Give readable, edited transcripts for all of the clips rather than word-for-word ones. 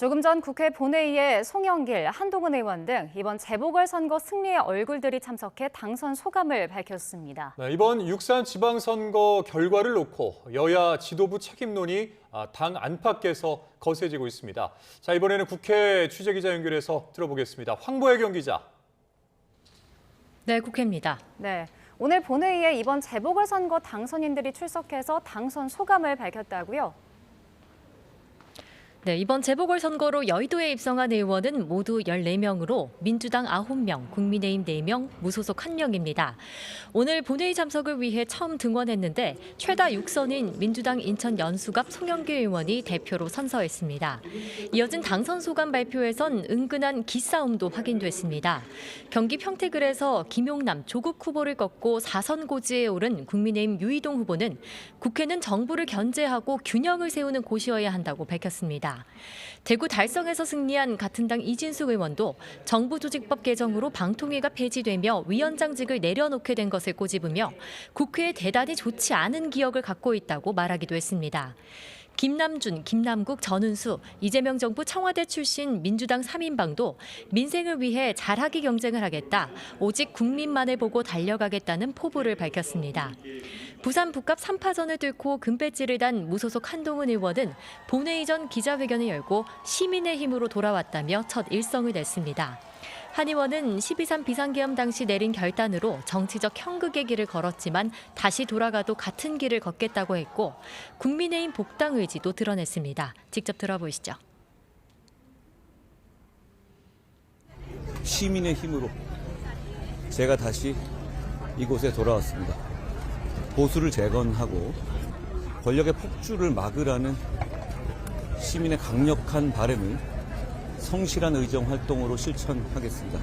조금 전 국회 본회의에 송영길, 한동훈 의원 등 이번 재보궐선거 승리의 얼굴들이 참석해 당선 소감을 밝혔습니다. 네, 이번 6.3 지방선거 결과를 놓고 여야 지도부 책임론이 당 안팎에서 거세지고 있습니다. 자, 이번에는 국회 취재기자 연결해서 들어보겠습니다. 황보혜경 기자. 네, 국회입니다. 네, 오늘 본회의에 이번 재보궐선거 당선인들이 출석해서 당선 소감을 밝혔다고요? 네, 이번 재보궐선거로 여의도에 입성한 의원은 모두 14명으로 민주당 9명, 국민의힘 4명, 무소속 1명입니다. 오늘 본회의 참석을 위해 처음 등원했는데 최다 6선인 민주당 인천 연수갑 송영길 의원이 대표로 선서했습니다. 이어진 당선 소감 발표에선 은근한 기싸움도 확인됐습니다. 경기 평택을에서 김용남, 조국 후보를 꺾고 4선 고지에 오른 국민의힘 유이동 후보는 국회는 정부를 견제하고 균형을 세우는 곳이어야 한다고 밝혔습니다. 대구 달성에서 승리한 같은 당 이진숙 의원도 정부조직법 개정으로 방통위가 폐지되며 위원장직을 내려놓게 된 것을 꼬집으며 국회에 대단히 좋지 않은 기억을 갖고 있다고 말하기도 했습니다. 김남준, 김남국, 전은수, 이재명 정부 청와대 출신 민주당 3인방도 민생을 위해 잘하기 경쟁을 하겠다, 오직 국민만을 보고 달려가겠다는 포부를 밝혔습니다. 부산 북갑 3파전을 뚫고 금배지를 단 무소속 한동훈 의원은 본회의 전 기자회견을 열고 시민의 힘으로 돌아왔다며 첫 일성을 냈습니다. 한 의원은 12.3 비상계엄 당시 내린 결단으로 정치적 형극의 길을 걸었지만 다시 돌아가도 같은 길을 걷겠다고 했고 국민의힘 복당 의지도 드러냈습니다. 직접 들어보시죠. 시민의 힘으로 제가 다시 이곳에 돌아왔습니다. 보수를 재건하고 권력의 폭주를 막으라는 시민의 강력한 바람을 성실한 의정 활동으로 실천하겠습니다.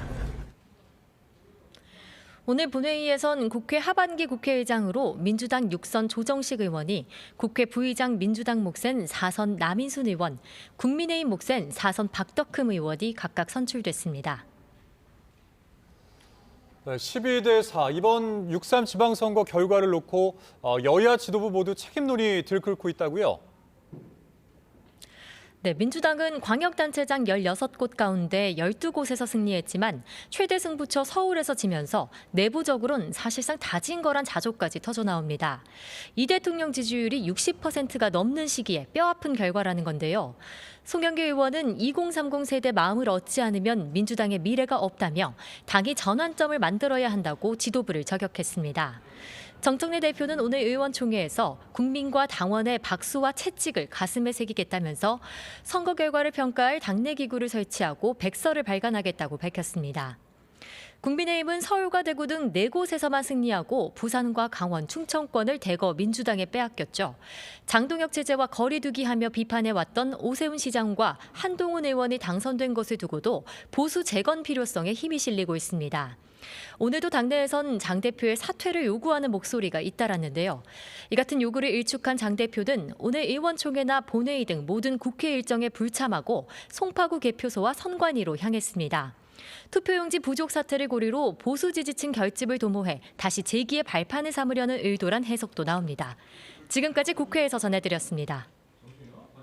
오늘 본회의에선 국회 하반기 국회의장으로 민주당 6선 조정식 의원이, 국회 부의장 민주당 몫은 4선 남인순 의원, 국민의힘 몫은 4선 박덕흠 의원이 각각 선출됐습니다. 12대 4, 이번 6.3 지방선거 결과를 놓고 여야 지도부 모두 책임론이 들끓고 있다고요? 네, 민주당은 광역단체장 16곳 가운데 12곳에서 승리했지만 최대 승부처 서울에서 지면서 내부적으로는 사실상 다진 거란 자족까지 터져나옵니다. 이 대통령 지지율이 60%가 넘는 시기에 뼈아픈 결과라는 건데요. 송영길 의원은 2030 세대 마음을 얻지 않으면 민주당의 미래가 없다며 당이 전환점을 만들어야 한다고 지도부를 저격했습니다. 정청래 대표는 오늘 의원총회에서 국민과 당원의 박수와 채찍을 가슴에 새기겠다면서 선거 결과를 평가할 당내 기구를 설치하고 백서를 발간하겠다고 밝혔습니다. 국민의힘은 서울과 대구 등 4곳에서만 승리하고 부산과 강원, 충청권을 대거 민주당에 빼앗겼죠. 장동혁 체제와 거리두기하며 비판해왔던 오세훈 시장과 한동훈 의원이 당선된 것을 두고도 보수 재건 필요성에 힘이 실리고 있습니다. 오늘도 당내에선 장 대표의 사퇴를 요구하는 목소리가 잇따랐는데요. 이 같은 요구를 일축한 장 대표는 오늘 의원총회나 본회의 등 모든 국회 일정에 불참하고 송파구 개표소와 선관위로 향했습니다. 투표용지 부족 사태를 고리로 보수 지지층 결집을 도모해 다시 재기의 발판을 삼으려는 의도란 해석도 나옵니다. 지금까지 국회에서 전해드렸습니다.